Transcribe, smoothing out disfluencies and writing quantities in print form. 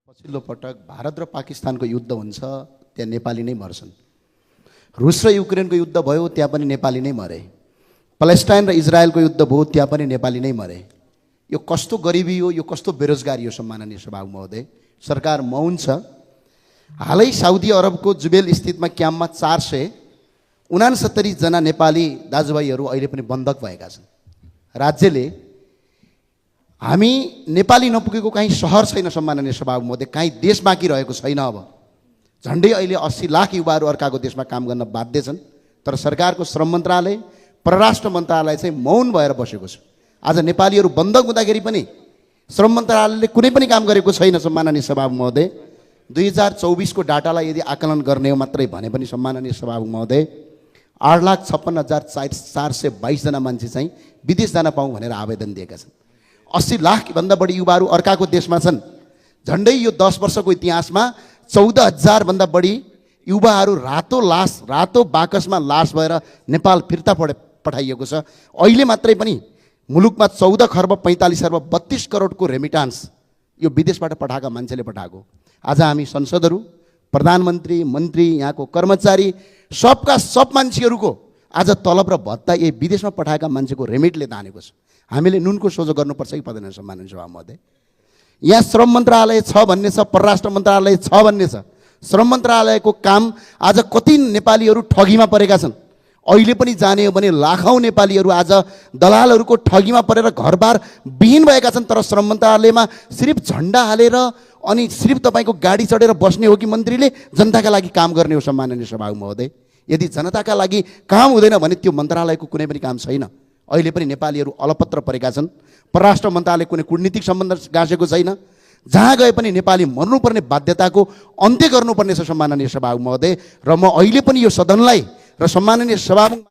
पछिल्लो पटक भारत र पाकिस्तानको युद्ध हुन्छ, त्यहाँ नेपाली नै मर्छन्। रुस र युक्रेनको युद्ध भयो, त्यहाँ पनि नेपाली नै मरे। प्यालेस्टाइन र इजरायलको युद्ध भयो, त्यहाँ पनि नेपाली नै मरे। यो कस्तो गरिबी हो, यो कस्तो बेरोजगारी हो सम्माननीय सभामुख महोदय। सरकार मौन छ। हालै साउदी अरबको जुबेल स्थितमा क्याम्पमा 469 जना नेपाली दाजुभाइहरू अहिले पनि बन्धक भएका छन्। राज्यले हामी नेपाली नपुगेको कहीँ सहर छैन सम्माननीय सभामुख महोदय, कहीँ देश बाँकी रहेको छैन। अब झन्डै अहिले 80 लाख युवाहरू अर्काको देशमा काम गर्न बाध्य छन्, तर सरकारको श्रम मन्त्रालय, परराष्ट्र मन्त्रालय चाहिँ मौन भएर बसेको छ। आज नेपालीहरू बन्धक हुँदाखेरि पनि श्रम मन्त्रालयले कुनै पनि काम गरेको छैन सम्माननीय सभामुख महोदय। 2024 को डाटालाई यदि आकलन गर्ने हो मात्रै भने पनि सम्माननीय सभामुख महोदय 8,56,422 जना मान्छे चाहिँ विदेश जान पाऊँ भनेर आवेदन दिएका छन्। 80 लाख भन्दा बढी युवाहरू अर्काको देशमा छन्। झन्डै यो 10 वर्षको इतिहासमा 14,000 भन्दा बढी युवाहरू रातो बाकसमा लास भएर नेपाल फिर्ता पठाइएको छ। अहिले मात्रै पनि मुलुकमा 14 खर्ब 45 अर्ब 32 करोडको रेमिटान्स यो विदेशबाट पठाएका मान्छेले पठाएको। आज हामी संसदहरू, प्रधानमन्त्री, मन्त्री, यहाँको कर्मचारी, सबका सब मान्छेहरूको आज तलब र भत्ता यही विदेशमा पठाएका मान्छेको रेमिटले तानेको छ। हामीले नुनको सोझो गर्नुपर्छ कि पर्दैन सम्माननीय सभामुख महोदय? यहाँ श्रम मन्त्रालय छ भन्ने छ, परराष्ट्र मन्त्रालय छ भन्ने छ। श्रम मन्त्रालयको काम आज कति नेपालीहरू ठगीमा परेका छन्। अहिले पनि जाने हो भने लाखौँ नेपालीहरू आज दलालहरूको ठगीमा परेर घरबार विहीन भएका छन्। तर श्रम मन्त्रालयमा सिर्फ झन्डा हालेर अनि सिर्फ तपाईँको गाडी चढेर बस्ने हो कि मन्त्रीले जनताका लागि काम गर्ने हो सम्माननीय सभामुख महोदय? यदि जनताका लागि काम हुँदैन भने त्यो मन्त्रालयको कुनै पनि काम छैन। अहिले पनि नेपालीहरू अलपत्र परेका छन्। परराष्ट्र मन्त्रालय कुनै कूटनीतिक सम्बन्ध गाँसेको छैन। जहाँ गए पनि नेपाली मर्नुपर्ने बाध्यताको अन्त्य गर्नुपर्ने छ सम्माननीय सभामुख महोदय। र म अहिले पनि यो सदनलाई र सम्माननीय सभामुख